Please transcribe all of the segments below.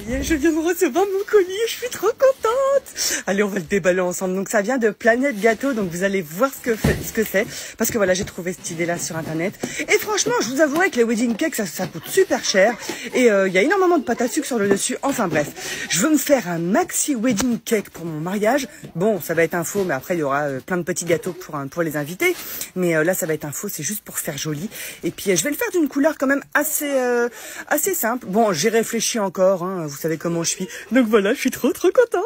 Je viens de recevoir mon colis, je suis trop contente. Allez, on va le déballer ensemble. Donc ça vient de Planète Gâteau, donc vous allez voir ce que c'est. Parce que voilà, j'ai trouvé cette idée-là sur internet. Et franchement, je vous avouerai que les wedding cakes, ça coûte super cher. Et il y a énormément de pâte à sucre sur le dessus. Enfin bref, je veux me faire un maxi wedding cake pour mon mariage. Bon, ça va être un faux, mais après il y aura plein de petits gâteaux pour les invités. Mais là, ça va être un faux, c'est juste pour faire joli. Et puis je vais le faire d'une couleur quand même assez simple. Bon, j'ai réfléchi encore, hein. Vous savez comment je suis. Donc voilà, je suis trop contente.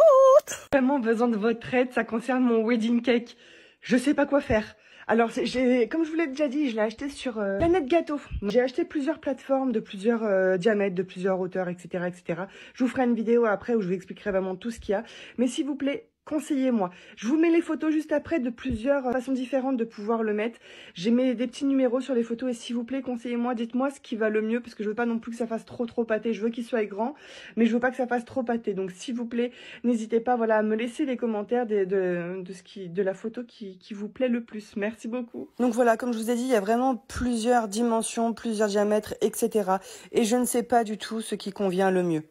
Vraiment besoin de votre aide, ça concerne mon wedding cake. Je sais pas quoi faire. Alors, comme je vous l'ai déjà dit, je l'ai acheté sur Planète Gâteau. J'ai acheté plusieurs plateformes de plusieurs diamètres, de plusieurs hauteurs, etc., etc. Je vous ferai une vidéo après où je vous expliquerai vraiment tout ce qu'il y a. Mais s'il vous plaît, conseillez-moi. Je vous mets les photos juste après de plusieurs façons différentes de pouvoir le mettre. J'ai mis des petits numéros sur les photos et s'il vous plaît, conseillez-moi, dites-moi ce qui va le mieux parce que je veux pas non plus que ça fasse trop pâté. Je veux qu'il soit grand, mais je veux pas que ça fasse trop pâté. Donc s'il vous plaît, n'hésitez pas voilà, à me laisser les commentaires de la photo qui vous plaît le plus. Merci beaucoup. Donc voilà, comme je vous ai dit, il y a vraiment plusieurs dimensions, plusieurs diamètres, etc. Et je ne sais pas du tout ce qui convient le mieux.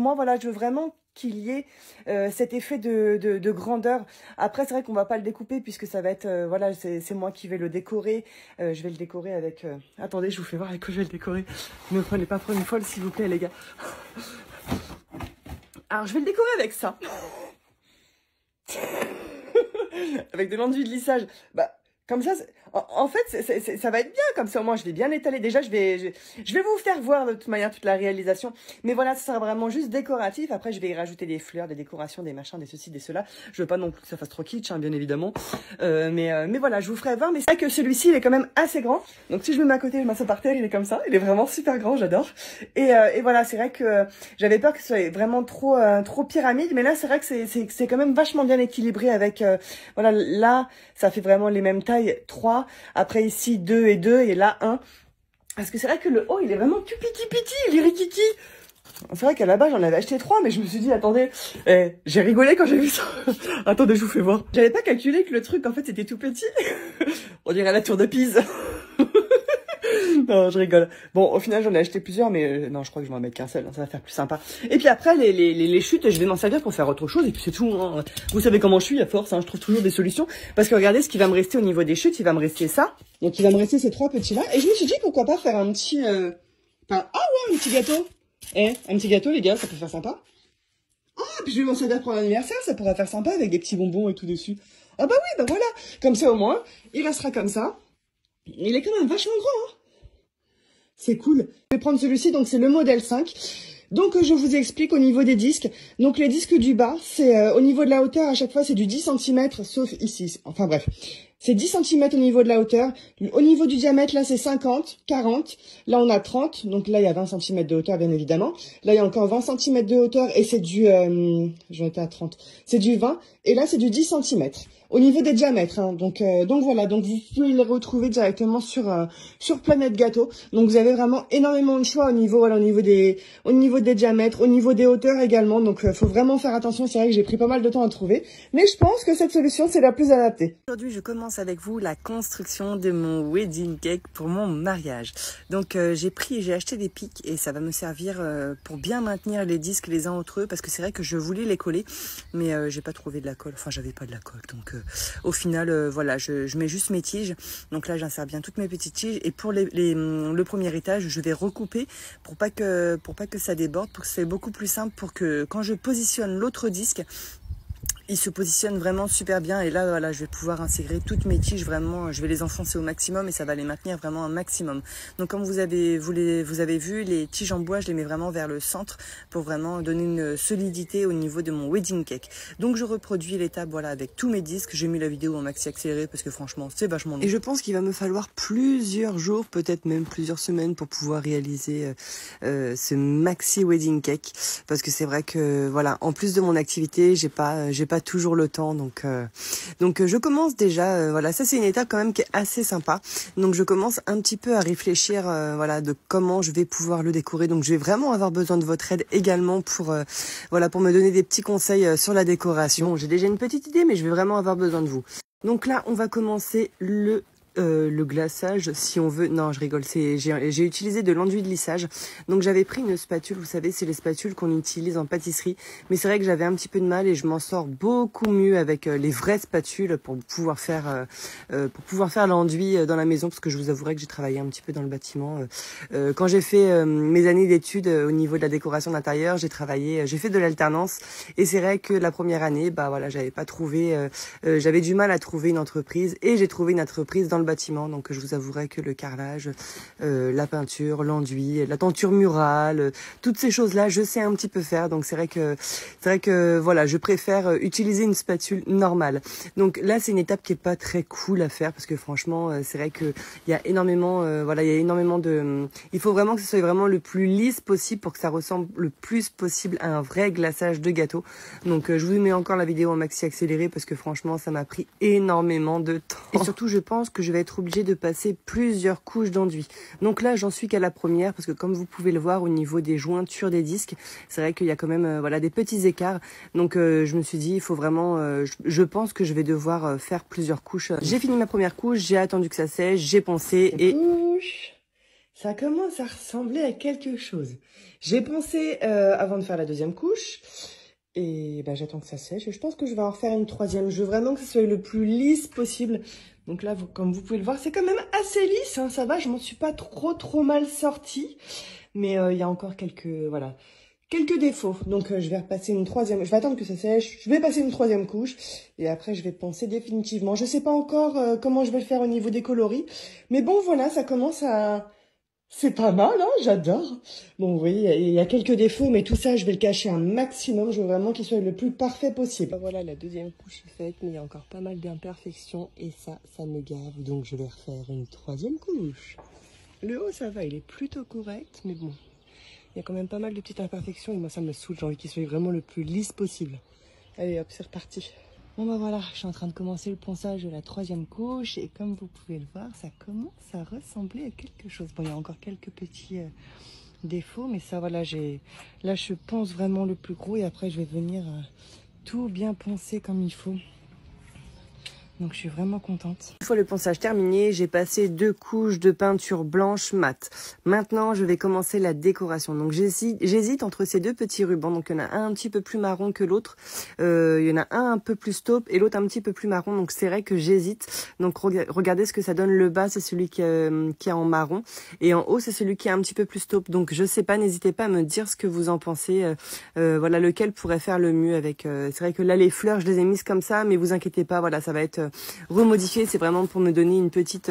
Moi, voilà, je veux vraiment qu'il y ait cet effet de grandeur. Après, c'est vrai qu'on va pas le découper puisque ça va être, voilà, c'est moi qui vais le décorer. Je vais le décorer avec... Attendez, je vous fais voir avec quoi je vais le décorer. Ne me prenez pas pour une folle, s'il vous plaît, les gars. Alors, je vais le décorer avec ça. Avec de l'enduit de lissage. Bah, comme ça, en fait, ça va être bien. Comme ça, au moins, je vais bien l'étaler. Déjà, je vais vous faire voir de toute manière toute la réalisation. Mais voilà, ça sera vraiment juste décoratif. Après, je vais y rajouter des fleurs, des décorations, des machins, des ceci, des cela. Je veux pas non plus que ça fasse trop kitsch, hein, bien évidemment. Mais voilà, je vous ferai voir. Mais c'est vrai que celui-ci, il est quand même assez grand. Donc, si je me mets à côté, je m'assois par terre, il est comme ça. Il est vraiment super grand, j'adore. Et voilà, c'est vrai que j'avais peur que ce soit vraiment trop pyramide. Mais là, c'est vrai que c'est quand même vachement bien équilibré avec... voilà, là, ça fait vraiment les mêmes tailles. 3, après ici 2 et 2 et là 1. Parce que c'est vrai que le haut il est vraiment tout petit, il est rikiki. C'est vrai qu'à la base j'en avais acheté 3 mais je me suis dit attendez, j'ai rigolé quand j'ai vu ça. Attendez, je vous fais voir. J'avais pas calculé que le truc en fait c'était tout petit. On dirait la tour de Pise. Non, je rigole. Bon, au final, j'en ai acheté plusieurs, mais non, je crois que je vais en mettre qu'un seul, hein, ça va faire plus sympa. Et puis après, les chutes, je vais m'en servir pour faire autre chose, et puis c'est tout. Hein. Vous savez comment je suis, à force, hein, je trouve toujours des solutions. Parce que regardez, ce qui va me rester au niveau des chutes, il va me rester ça. Donc, il va me rester ces 3 petits-là. Et je me suis dit, pourquoi pas faire un petit... Enfin, ah ouais, un petit gâteau. Un petit gâteau, les gars, ça peut faire sympa. Ah, puis je vais m'en servir pour l'anniversaire, ça pourrait faire sympa avec des petits bonbons et tout dessus. Ah bah oui, bah voilà. Comme ça, au moins, il restera comme ça. Il est quand même vachement grand, hein. C'est cool. Je vais prendre celui-ci, donc c'est le modèle 5. Donc je vous explique au niveau des disques. Donc les disques du bas, c'est au niveau de la hauteur, à chaque fois c'est du 10 cm, sauf ici. Enfin bref, c'est 10 cm au niveau de la hauteur. Au niveau du diamètre, là c'est 50, 40. Là on a 30, donc là il y a 20 cm de hauteur bien évidemment. Là il y a encore 20 cm de hauteur et c'est du... j'en étais à 30. C'est du 20 et là c'est du 10 cm. Au niveau des diamètres, hein. Donc voilà, donc vous pouvez les retrouver directement sur Planète Gâteau. Donc vous avez vraiment énormément de choix au niveau, voilà, au niveau des diamètres, au niveau des hauteurs également. Donc faut vraiment faire attention. C'est vrai que j'ai pris pas mal de temps à trouver, mais je pense que cette solution c'est la plus adaptée. Aujourd'hui, je commence avec vous la construction de mon wedding cake pour mon mariage. Donc j'ai acheté des pics et ça va me servir pour bien maintenir les disques les uns entre eux parce que c'est vrai que je voulais les coller, mais j'ai pas trouvé de la colle. Enfin, j'avais pas de la colle, donc au final, voilà, je mets juste mes tiges. Donc là, j'insère bien toutes mes petites tiges. Et pour le premier étage, je vais recouper pour pas que ça déborde, pour que ce soit beaucoup plus simple, pour que quand je positionne l'autre disque, il se positionne vraiment super bien et là voilà, je vais pouvoir intégrer toutes mes tiges, vraiment je vais les enfoncer au maximum et ça va les maintenir vraiment un maximum. Donc comme vous avez vu, les tiges en bois, je les mets vraiment vers le centre pour vraiment donner une solidité au niveau de mon wedding cake. Donc je reproduis l'étape, voilà, avec tous mes disques. J'ai mis la vidéo en maxi accéléré parce que franchement c'est vachement long. Et je pense qu'il va me falloir plusieurs jours, peut-être même plusieurs semaines pour pouvoir réaliser ce maxi wedding cake, parce que c'est vrai que voilà, en plus de mon activité, j'ai pas toujours le temps, donc je commence déjà, voilà, ça c'est une étape quand même qui est assez sympa. Donc je commence un petit peu à réfléchir, voilà, de comment je vais pouvoir le décorer. Donc je vais vraiment avoir besoin de votre aide également pour voilà, pour me donner des petits conseils sur la décoration. J'ai déjà une petite idée, mais je vais vraiment avoir besoin de vous. Donc là, on va commencer le le glaçage, si on veut... Non, je rigole, j'ai utilisé de l'enduit de lissage. Donc j'avais pris une spatule, vous savez, c'est les spatules qu'on utilise en pâtisserie. Mais c'est vrai que j'avais un petit peu de mal et je m'en sors beaucoup mieux avec les vraies spatules pour pouvoir faire l'enduit dans la maison. Parce que je vous avouerai que j'ai travaillé un petit peu dans le bâtiment. Quand j'ai fait mes années d'études au niveau de la décoration d'intérieur, j'ai fait de l'alternance. Et c'est vrai que la première année, bah voilà, j'avais du mal à trouver une entreprise. Et j'ai trouvé une entreprise dans le bâtiment, donc je vous avouerai que le carrelage, la peinture, l'enduit, la tenture murale, toutes ces choses-là, je sais un petit peu faire. Donc c'est vrai que voilà, je préfère utiliser une spatule normale. Donc là, c'est une étape qui est pas très cool à faire parce que franchement, c'est vrai que il y a énormément, il faut vraiment que ce soit vraiment le plus lisse possible pour que ça ressemble le plus possible à un vrai glaçage de gâteau. Donc je vous mets encore la vidéo en maxi accéléré parce que franchement, ça m'a pris énormément de temps. Et surtout, je pense que je vais être obligée de passer plusieurs couches d'enduit. Donc là, j'en suis qu'à la première parce que comme vous pouvez le voir au niveau des jointures des disques, c'est vrai qu'il y a quand même voilà, des petits écarts. Donc je me suis dit, il faut vraiment... je pense que je vais devoir faire plusieurs couches. J'ai fini ma première couche, j'ai attendu que ça sèche, j'ai poncé et... Couche. Ça commence à ressembler à quelque chose. J'ai poncé avant de faire la deuxième couche. Et bah, j'attends que ça sèche. Et je pense que je vais en faire une troisième. Je veux vraiment que ce soit le plus lisse possible. Donc là, comme vous pouvez le voir, c'est quand même assez lisse. Hein, ça va, je m'en suis pas trop mal sortie. Mais il y a encore quelques défauts. Donc je vais repasser une troisième. Je vais attendre que ça sèche. Je vais passer une troisième couche. Et après, je vais poncer définitivement. Je sais pas encore comment je vais le faire au niveau des coloris. Mais bon, voilà, ça commence à... C'est pas mal, hein, j'adore. Bon, oui, il y a quelques défauts, mais tout ça, je vais le cacher un maximum. Je veux vraiment qu'il soit le plus parfait possible. Voilà, la deuxième couche est faite, mais il y a encore pas mal d'imperfections. Et ça me gave, donc je vais refaire une troisième couche. Le haut, ça va, il est plutôt correct, mais bon, il y a quand même pas mal de petites imperfections. Et moi, ça me saoule, j'ai envie qu'il soit vraiment le plus lisse possible. Allez, hop, c'est reparti. Bon bah voilà, je suis en train de commencer le ponçage de la troisième couche et comme vous pouvez le voir, ça commence à ressembler à quelque chose. Bon, il y a encore quelques petits défauts, mais ça voilà, là je ponce vraiment le plus gros et après je vais venir tout bien poncer comme il faut. Donc je suis vraiment contente. Une fois le ponçage terminé, j'ai passé 2 couches de peinture blanche mat. Maintenant, je vais commencer la décoration. Donc j'hésite entre ces 2 petits rubans. Donc il y en a un petit peu plus marron que l'autre. Il y en a un peu plus taupe et l'autre un petit peu plus marron. Donc c'est vrai que j'hésite. Donc regardez ce que ça donne. Le bas, c'est celui qui est en marron. Et en haut, c'est celui qui est un petit peu plus taupe. Donc je sais pas, n'hésitez pas à me dire ce que vous en pensez. Voilà, lequel pourrait faire le mieux avec... c'est vrai que là, les fleurs, je les ai mises comme ça. Mais vous inquiétez pas, voilà, ça va être... remodifier, c'est vraiment pour me donner une petite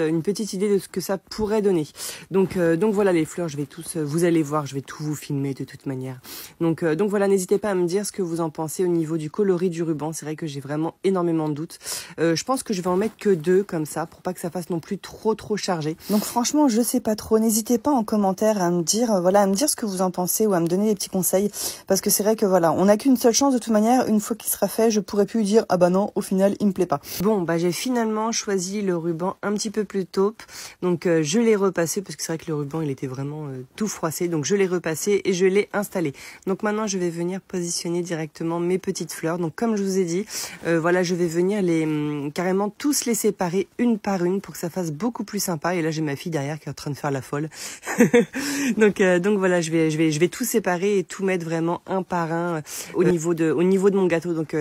idée de ce que ça pourrait donner. Donc voilà les fleurs, je vais tous, vous allez voir, je vais tout vous filmer de toute manière. Donc voilà, n'hésitez pas à me dire ce que vous en pensez au niveau du coloris du ruban. C'est vrai que j'ai vraiment énormément de doutes. Je pense que je vais en mettre que 2 comme ça pour pas que ça fasse non plus trop chargé. Donc franchement, je sais pas trop. N'hésitez pas en commentaire à me dire, à me dire ce que vous en pensez ou à me donner des petits conseils parce que c'est vrai que voilà, on n'a qu'une seule chance de toute manière. Une fois qu'il sera fait, je pourrais plus dire ah bah non, au final il me plaît pas. Bon bah j'ai finalement choisi le ruban un petit peu plus taupe. Donc je l'ai repassé parce que c'est vrai que le ruban il était vraiment tout froissé. Donc je l'ai repassé et je l'ai installé. Donc maintenant je vais venir positionner directement mes petites fleurs. Donc comme je vous ai dit, voilà, je vais venir carrément tous les séparer une par une pour que ça fasse beaucoup plus sympa. Et là j'ai ma fille derrière qui est en train de faire la folle. donc voilà, je vais tout séparer et tout mettre vraiment un par un au niveau de mon gâteau. Donc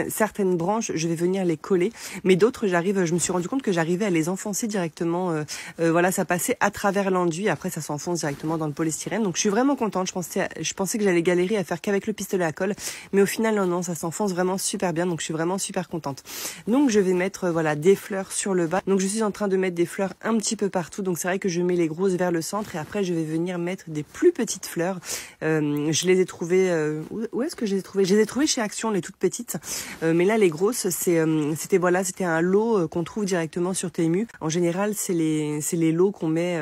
certaines branches, je vais venir les coller. Mais d'autres, je me suis rendu compte que j'arrivais à les enfoncer directement. Voilà, ça passait à travers l'enduit. Après, ça s'enfonce directement dans le polystyrène. Donc, je suis vraiment contente. Je pensais que j'allais galérer à faire qu'avec le pistolet à colle. Mais au final, non, ça s'enfonce vraiment super bien. Donc, je suis vraiment super contente. Donc, je vais mettre, voilà, des fleurs sur le bas. Donc, je suis en train de mettre des fleurs un petit peu partout. Donc, c'est vrai que je mets les grosses vers le centre. Et après, je vais venir mettre des plus petites fleurs. Je les ai trouvées... où est-ce que je les ai trouvées? Je les ai trouvées chez Action, les toutes petites. Mais là, les grosses, c'était un lot qu'on trouve directement sur Temu. En général, c'est les lots qu'on met,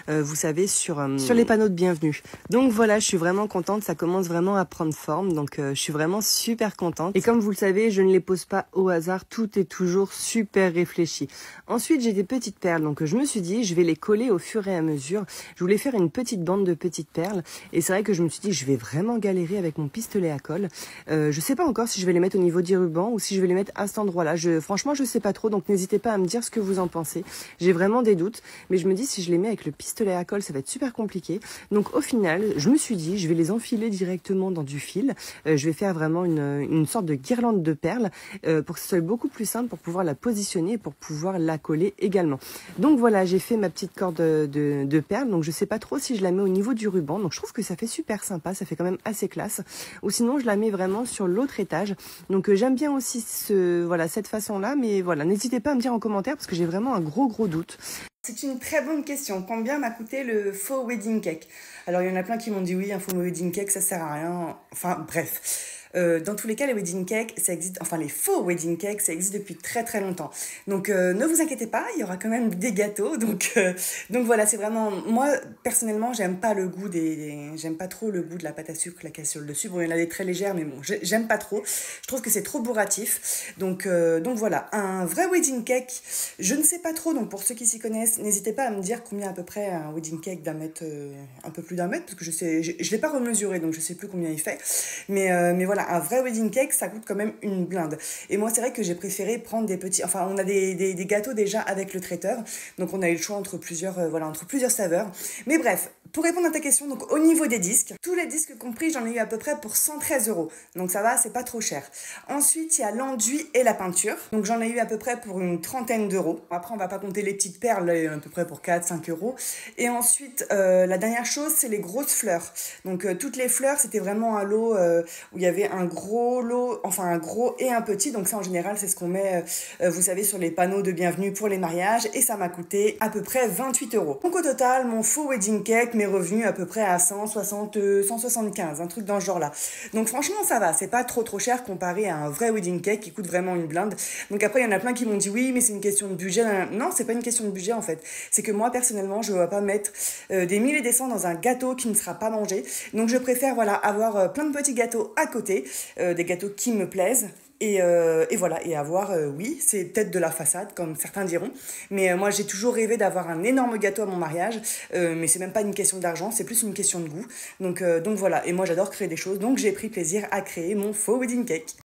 vous savez, sur les panneaux de bienvenue. Donc voilà, je suis vraiment contente. Ça commence vraiment à prendre forme. Donc je suis vraiment super contente. Et comme vous le savez, je ne les pose pas au hasard. Tout est toujours super réfléchi. Ensuite, j'ai des petites perles. Donc je me suis dit, je vais les coller au fur et à mesure. Je voulais faire une petite bande de petites perles. Et c'est vrai que je me suis dit, je vais vraiment galérer avec mon pistolet à colle. Je sais pas encore si je vais les mettre au niveau du ruban ou si je vais les mettre à cet endroit-là. Franchement, franchement, je sais pas trop, donc n'hésitez pas à me dire ce que vous en pensez. J'ai vraiment des doutes, mais je me dis si je les mets avec le pistolet à colle, ça va être super compliqué. Donc au final, je me suis dit, je vais les enfiler directement dans du fil. Je vais faire vraiment une sorte de guirlande de perles pour que ce soit beaucoup plus simple pour pouvoir la positionner et pour pouvoir la coller également. Donc voilà, j'ai fait ma petite corde de perles, donc je sais pas trop si je la mets au niveau du ruban, donc je trouve que ça fait super sympa, ça fait quand même assez classe. Ou sinon, je la mets vraiment sur l'autre étage. Donc j'aime bien aussi voilà, cette façon-là, mais voilà, n'hésitez pas à me dire en commentaire parce que j'ai vraiment un gros doute. C'est une très bonne question. Combien m'a coûté le faux wedding cake? Alors il y en a plein qui m'ont dit oui, un faux wedding cake ça sert à rien. Enfin bref. Dans tous les cas, les wedding cakes, ça existe, enfin les faux wedding cakes, ça existe depuis très longtemps. Donc ne vous inquiétez pas, il y aura quand même des gâteaux. Donc voilà, c'est vraiment, moi personnellement, j'aime pas le goût j'aime pas trop le goût de la pâte à sucre, la cassure dessus. Bon, il y en a des très légères, mais bon, j'aime pas trop. Je trouve que c'est trop bourratif. Donc voilà, un vrai wedding cake, je ne sais pas trop. Donc pour ceux qui s'y connaissent, n'hésitez pas à me dire combien à peu près un wedding cake d'un mètre, un peu plus d'un mètre, parce que je l'ai pas remesuré, donc je sais plus combien il fait. Mais voilà, un vrai wedding cake, ça coûte quand même une blinde. Et moi, c'est vrai que j'ai préféré prendre des petits... Enfin, on a des gâteaux déjà avec le traiteur. Donc, on a eu le choix entre plusieurs saveurs. Mais bref, pour répondre à ta question, donc au niveau des disques, tous les disques compris, j'en ai eu à peu près pour 113 €. Donc, ça va, c'est pas trop cher. Ensuite, il y a l'enduit et la peinture. Donc, j'en ai eu à peu près pour une trentaine d'euros. Après, on va pas compter les petites perles, à peu près pour 4-5 €. Et ensuite, la dernière chose, c'est les grosses fleurs. Donc, toutes les fleurs, c'était vraiment un lot où il y avait un gros lot, enfin un gros et un petit. Donc ça en général c'est ce qu'on met, vous savez, sur les panneaux de bienvenue pour les mariages. Et ça m'a coûté à peu près 28 €. Donc au total, mon faux wedding cake m'est revenu à peu près à 160, 175, un truc dans ce genre là. Donc franchement ça va, c'est pas trop cher comparé à un vrai wedding cake qui coûte vraiment une blinde. Donc après il y en a plein qui m'ont dit oui mais c'est une question de budget. Non, c'est pas une question de budget en fait. C'est que moi personnellement je ne vais pas mettre des mille et des cents dans un gâteau qui ne sera pas mangé. Donc je préfère voilà avoir plein de petits gâteaux à côté, des gâteaux qui me plaisent. Et voilà, et avoir, oui, c'est peut-être de la façade, comme certains diront, mais moi j'ai toujours rêvé d'avoir un énorme gâteau à mon mariage, mais c'est même pas une question d'argent, c'est plus une question de goût. Donc voilà, et moi j'adore créer des choses, donc j'ai pris plaisir à créer mon faux wedding cake.